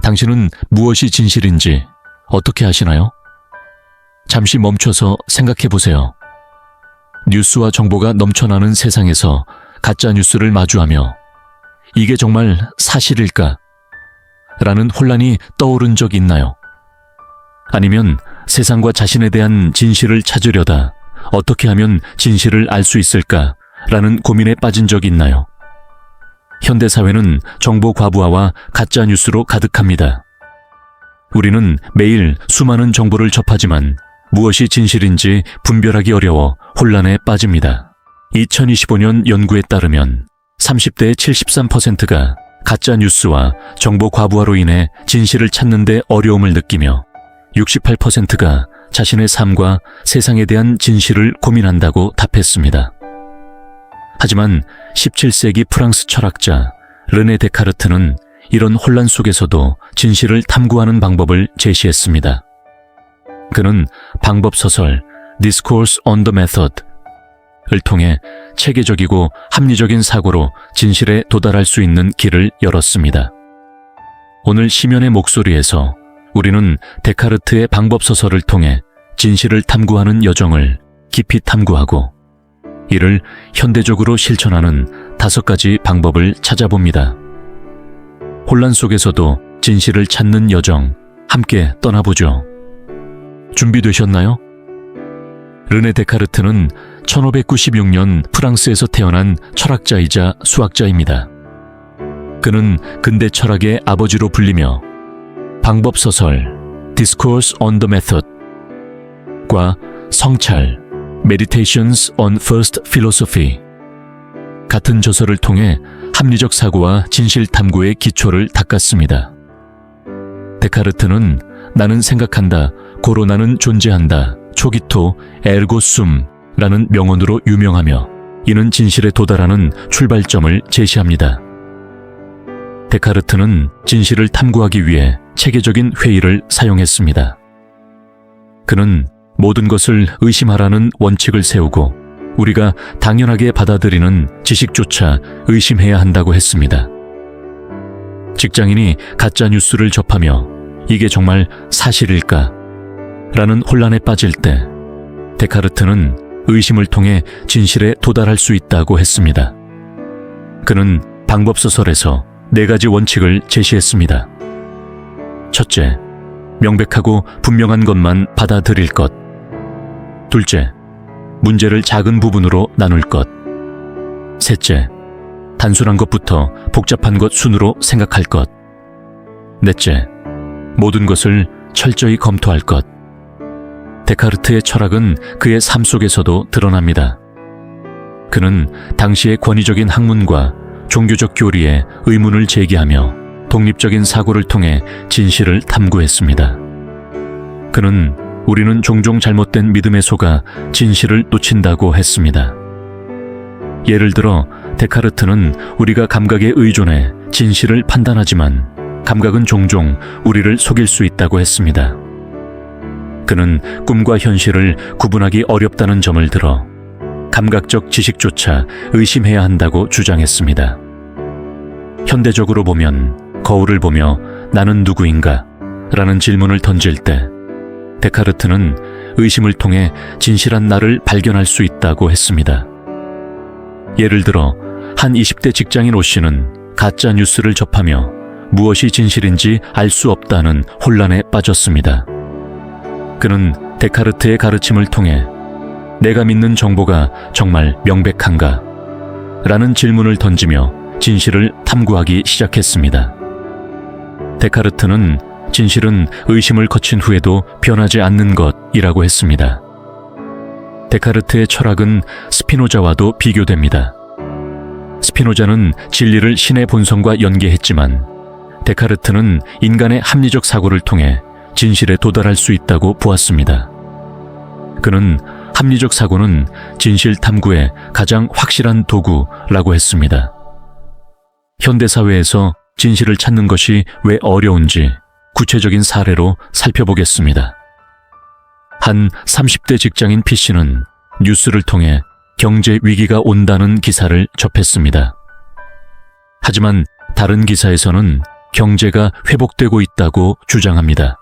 당신은 무엇이 진실인지 어떻게 아시나요? 잠시 멈춰서 생각해 보세요. 뉴스와 정보가 넘쳐나는 세상에서 가짜 뉴스를 마주하며 이게 정말 사실일까? 라는 혼란이 떠오른 적 있나요? 아니면 세상과 자신에 대한 진실을 찾으려다 어떻게 하면 진실을 알 수 있을까? 라는 고민에 빠진 적 있나요? 현대사회는 정보 과부하와 가짜 뉴스로 가득합니다. 우리는 매일 수많은 정보를 접하지만 무엇이 진실인지 분별하기 어려워 혼란에 빠집니다. 2025년 연구에 따르면 30대의 73%가 가짜 뉴스와 정보 과부하로 인해 진실을 찾는 데 어려움을 느끼며 68%가 자신의 삶과 세상에 대한 진실을 고민한다고 답했습니다. 하지만 17세기 프랑스 철학자 르네 데카르트는 이런 혼란 속에서도 진실을 탐구하는 방법을 제시했습니다. 그는 방법소설 Discourse on the Method을 통해 체계적이고 합리적인 사고로 진실에 도달할 수 있는 길을 열었습니다. 오늘 시면의 목소리에서 우리는 데카르트의 방법소설을 통해 진실을 탐구하는 여정을 깊이 탐구하고 이를 현대적으로 실천하는 5가지 방법을 찾아봅니다. 혼란 속에서도 진실을 찾는 여정, 함께 떠나보죠. 준비되셨나요? 르네 데카르트는 1596년 프랑스에서 태어난 철학자이자 수학자입니다. 그는 근대 철학의 아버지로 불리며 방법소설 Discourse on the Method과 성찰 Meditations on First Philosophy 같은 저서를 통해 합리적 사고와 진실 탐구의 기초를 닦았습니다. 데카르트는 나는 생각한다, 고로 나는 존재한다, 초기토 에르고 숨라는 명언으로 유명하며 이는 진실에 도달하는 출발점을 제시합니다. 데카르트는 진실을 탐구하기 위해 체계적인 회의를 사용했습니다. 그는 모든 것을 의심하라는 원칙을 세우고 우리가 당연하게 받아들이는 지식조차 의심해야 한다고 했습니다. 직장인이 가짜 뉴스를 접하며 이게 정말 사실일까? 라는 혼란에 빠질 때 데카르트는 의심을 통해 진실에 도달할 수 있다고 했습니다. 그는 방법소설에서 4가지 원칙을 제시했습니다. 첫째, 명백하고 분명한 것만 받아들일 것. 둘째, 문제를 작은 부분으로 나눌 것. 셋째, 단순한 것부터 복잡한 것 순으로 생각할 것. 넷째, 모든 것을 철저히 검토할 것. 데카르트의 철학은 그의 삶 속에서도 드러납니다. 그는 당시의 권위적인 학문과 종교적 교리에 의문을 제기하며 독립적인 사고를 통해 진실을 탐구했습니다. 그는 우리는 종종 잘못된 믿음에 속아 진실을 놓친다고 했습니다. 예를 들어 데카르트는 우리가 감각에 의존해 진실을 판단하지만 감각은 종종 우리를 속일 수 있다고 했습니다. 그는 꿈과 현실을 구분하기 어렵다는 점을 들어 감각적 지식조차 의심해야 한다고 주장했습니다. 현대적으로 보면 거울을 보며 나는 누구인가? 라는 질문을 던질 때 데카르트는 의심을 통해 진실한 나를 발견할 수 있다고 했습니다. 예를 들어 한 20대 직장인 오 씨는 가짜 뉴스를 접하며 무엇이 진실인지 알 수 없다는 혼란에 빠졌습니다. 그는 데카르트의 가르침을 통해 내가 믿는 정보가 정말 명백한가? 라는 질문을 던지며 진실을 탐구하기 시작했습니다. 데카르트는 진실은 의심을 거친 후에도 변하지 않는 것이라고 했습니다. 데카르트의 철학은 스피노자와도 비교됩니다. 스피노자는 진리를 신의 본성과 연계했지만 데카르트는 인간의 합리적 사고를 통해 진실에 도달할 수 있다고 보았습니다. 그는 합리적 사고는 진실 탐구의 가장 확실한 도구라고 했습니다. 현대사회에서 진실을 찾는 것이 왜 어려운지 구체적인 사례로 살펴보겠습니다. 한 30대 직장인 P씨는 뉴스를 통해 경제 위기가 온다는 기사를 접했습니다. 하지만 다른 기사에서는 경제가 회복되고 있다고 주장합니다.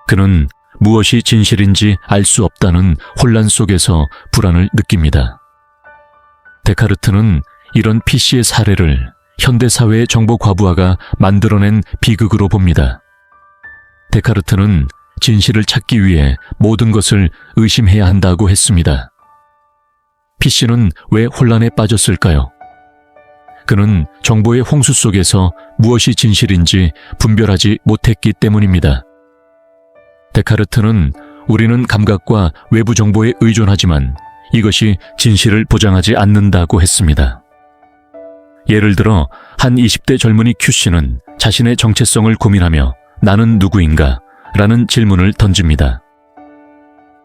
그는 무엇이 진실인지 알 수 없다는 혼란 속에서 불안을 느낍니다. 데카르트는 이런 PC의 사례를 현대사회의 정보 과부하가 만들어낸 비극으로 봅니다. 데카르트는 진실을 찾기 위해 모든 것을 의심해야 한다고 했습니다. PC는 왜 혼란에 빠졌을까요? 그는 정보의 홍수 속에서 무엇이 진실인지 분별하지 못했기 때문입니다. 데카르트는 우리는 감각과 외부 정보에 의존하지만 이것이 진실을 보장하지 않는다고 했습니다. 예를 들어 한 20대 젊은이 Q씨는 자신의 정체성을 고민하며 나는 누구인가? 라는 질문을 던집니다.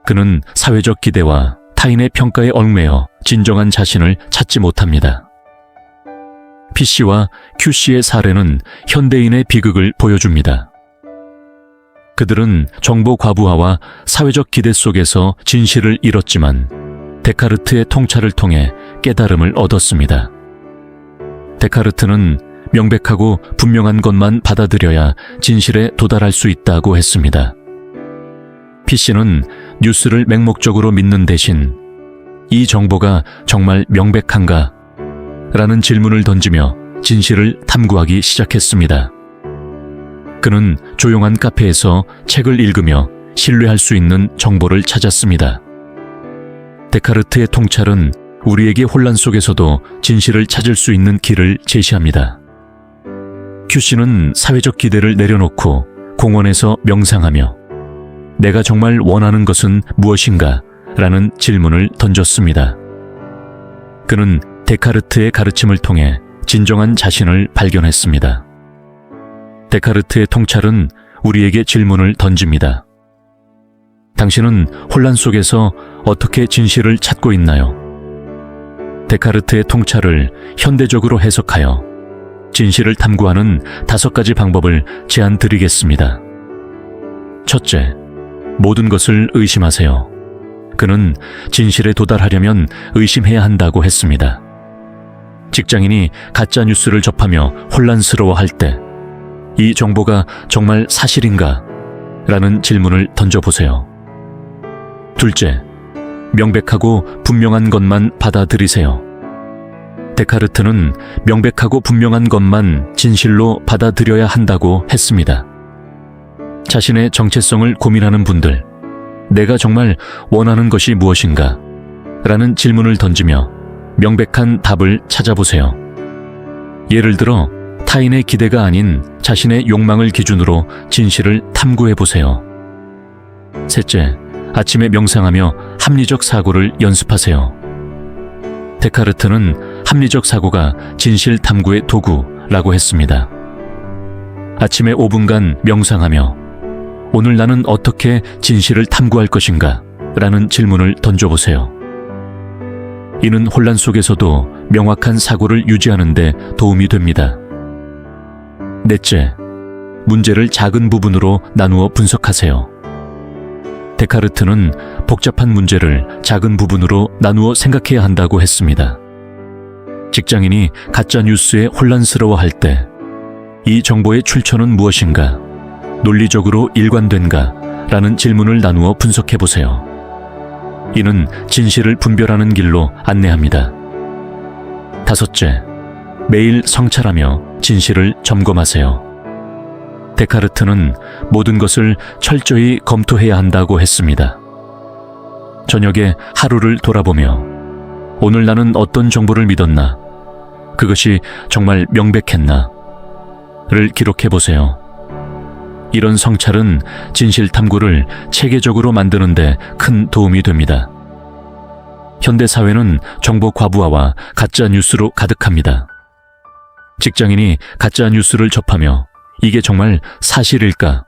그는 사회적 기대와 타인의 평가에 얽매여 진정한 자신을 찾지 못합니다. P씨와 Q씨의 사례는 현대인의 비극을 보여줍니다. 그들은 정보 과부하와 사회적 기대 속에서 진실을 잃었지만 데카르트의 통찰을 통해 깨달음을 얻었습니다. 데카르트는 명백하고 분명한 것만 받아들여야 진실에 도달할 수 있다고 했습니다. P씨는 뉴스를 맹목적으로 믿는 대신 이 정보가 정말 명백한가? 라는 질문을 던지며 진실을 탐구하기 시작했습니다. 그는 조용한 카페에서 책을 읽으며 신뢰할 수 있는 정보를 찾았습니다. 데카르트의 통찰은 우리에게 혼란 속에서도 진실을 찾을 수 있는 길을 제시합니다. Q씨는 사회적 기대를 내려놓고 공원에서 명상하며 내가 정말 원하는 것은 무엇인가? 라는 질문을 던졌습니다. 그는 데카르트의 가르침을 통해 진정한 자신을 발견했습니다. 데카르트의 통찰은 우리에게 질문을 던집니다. 당신은 혼란 속에서 어떻게 진실을 찾고 있나요? 데카르트의 통찰을 현대적으로 해석하여 진실을 탐구하는 5가지 방법을 제안 드리겠습니다. 첫째, 모든 것을 의심하세요. 그는 진실에 도달하려면 의심해야 한다고 했습니다. 직장인이 가짜 뉴스를 접하며 혼란스러워할 때 이 정보가 정말 사실인가? 라는 질문을 던져보세요. 둘째, 명백하고 분명한 것만 받아들이세요. 데카르트는 명백하고 분명한 것만 진실로 받아들여야 한다고 했습니다. 자신의 정체성을 고민하는 분들, 내가 정말 원하는 것이 무엇인가? 라는 질문을 던지며 명백한 답을 찾아보세요. 예를 들어 타인의 기대가 아닌 자신의 욕망을 기준으로 진실을 탐구해보세요. 셋째, 아침에 명상하며 합리적 사고를 연습하세요. 데카르트는 합리적 사고가 진실 탐구의 도구라고 했습니다. 아침에 5분간 명상하며 오늘 나는 어떻게 진실을 탐구할 것인가? 라는 질문을 던져보세요. 이는 혼란 속에서도 명확한 사고를 유지하는 데 도움이 됩니다. 넷째, 문제를 작은 부분으로 나누어 분석하세요. 데카르트는 복잡한 문제를 작은 부분으로 나누어 생각해야 한다고 했습니다. 직장인이 가짜 뉴스에 혼란스러워할 때 이 정보의 출처는 무엇인가? 논리적으로 일관된가? 라는 질문을 나누어 분석해보세요. 이는 진실을 분별하는 길로 안내합니다. 다섯째, 매일 성찰하며 진실을 점검하세요. 데카르트는 모든 것을 철저히 검토해야 한다고 했습니다. 저녁에 하루를 돌아보며 오늘 나는 어떤 정보를 믿었나? 그것이 정말 명백했나? 를 기록해보세요. 이런 성찰은 진실 탐구를 체계적으로 만드는 데 큰 도움이 됩니다. 현대 사회는 정보 과부하와 가짜 뉴스로 가득합니다. 직장인이 가짜 뉴스를 접하며 이게 정말 사실일까?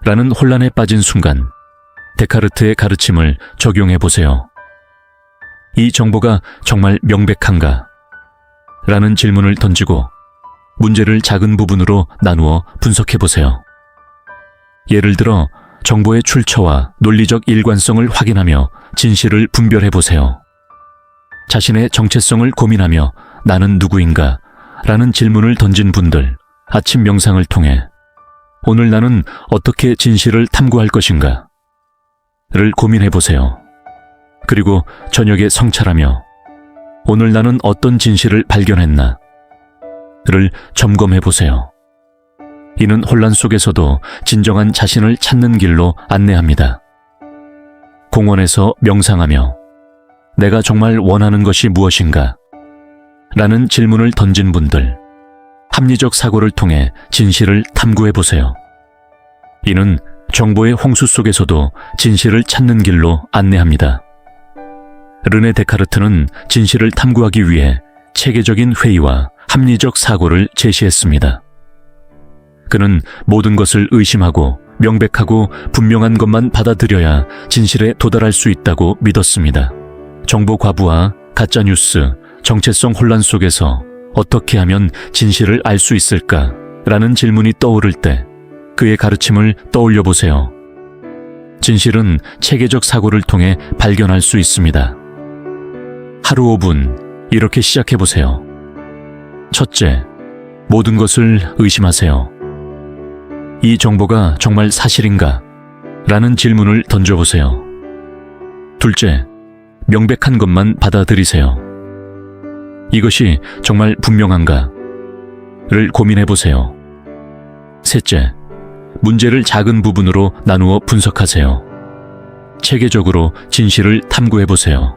라는 혼란에 빠진 순간 데카르트의 가르침을 적용해 보세요. 이 정보가 정말 명백한가? 라는 질문을 던지고 문제를 작은 부분으로 나누어 분석해 보세요. 예를 들어 정보의 출처와 논리적 일관성을 확인하며 진실을 분별해 보세요. 자신의 정체성을 고민하며 나는 누구인가? 라는 질문을 던진 분들, 아침 명상을 통해 오늘 나는 어떻게 진실을 탐구할 것인가? 를 고민해 보세요. 그리고 저녁에 성찰하며 오늘 나는 어떤 진실을 발견했나? 를 점검해 보세요. 이는 혼란 속에서도 진정한 자신을 찾는 길로 안내합니다. 공원에서 명상하며 내가 정말 원하는 것이 무엇인가? 라는 질문을 던진 분들, 합리적 사고를 통해 진실을 탐구해 보세요. 이는 정보의 홍수 속에서도 진실을 찾는 길로 안내합니다. 르네 데카르트는 진실을 탐구하기 위해 체계적인 회의와 합리적 사고를 제시했습니다. 그는 모든 것을 의심하고 명백하고 분명한 것만 받아들여야 진실에 도달할 수 있다고 믿었습니다. 정보 과부하, 가짜뉴스, 정체성 혼란 속에서 어떻게 하면 진실을 알 수 있을까? 라는 질문이 떠오를 때 그의 가르침을 떠올려 보세요. 진실은 체계적 사고를 통해 발견할 수 있습니다. 하루 5분 이렇게 시작해 보세요. 첫째, 모든 것을 의심하세요. 이 정보가 정말 사실인가? 라는 질문을 던져보세요. 둘째, 명백한 것만 받아들이세요. 이것이 정말 분명한가? 를 고민해보세요. 셋째, 문제를 작은 부분으로 나누어 분석하세요. 체계적으로 진실을 탐구해보세요.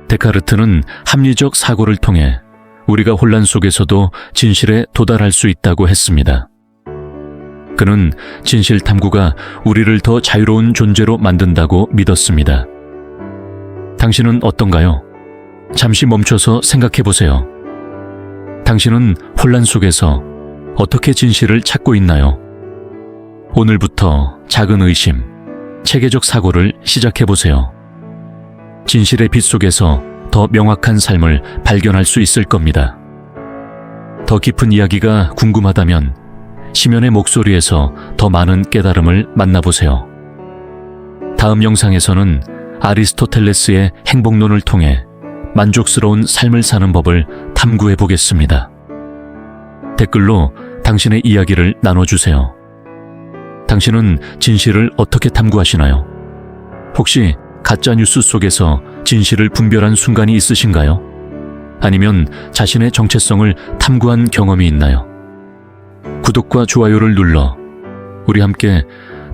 데카르트는 합리적 사고를 통해 우리가 혼란 속에서도 진실에 도달할 수 있다고 했습니다. 그는 진실 탐구가 우리를 더 자유로운 존재로 만든다고 믿었습니다. 당신은 어떤가요? 잠시 멈춰서 생각해 보세요. 당신은 혼란 속에서 어떻게 진실을 찾고 있나요? 오늘부터 작은 의심, 체계적 사고를 시작해 보세요. 진실의 빛 속에서 더 명확한 삶을 발견할 수 있을 겁니다. 더 깊은 이야기가 궁금하다면 시면의 목소리에서 더 많은 깨달음을 만나보세요. 다음 영상에서는 아리스토텔레스의 행복론을 통해 만족스러운 삶을 사는 법을 탐구해 보겠습니다. 댓글로 당신의 이야기를 나눠주세요. 당신은 진실을 어떻게 탐구하시나요? 혹시 가짜뉴스 속에서 진실을 분별한 순간이 있으신가요? 아니면 자신의 정체성을 탐구한 경험이 있나요? 구독과 좋아요를 눌러 우리 함께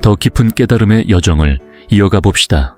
더 깊은 깨달음의 여정을 이어가 봅시다.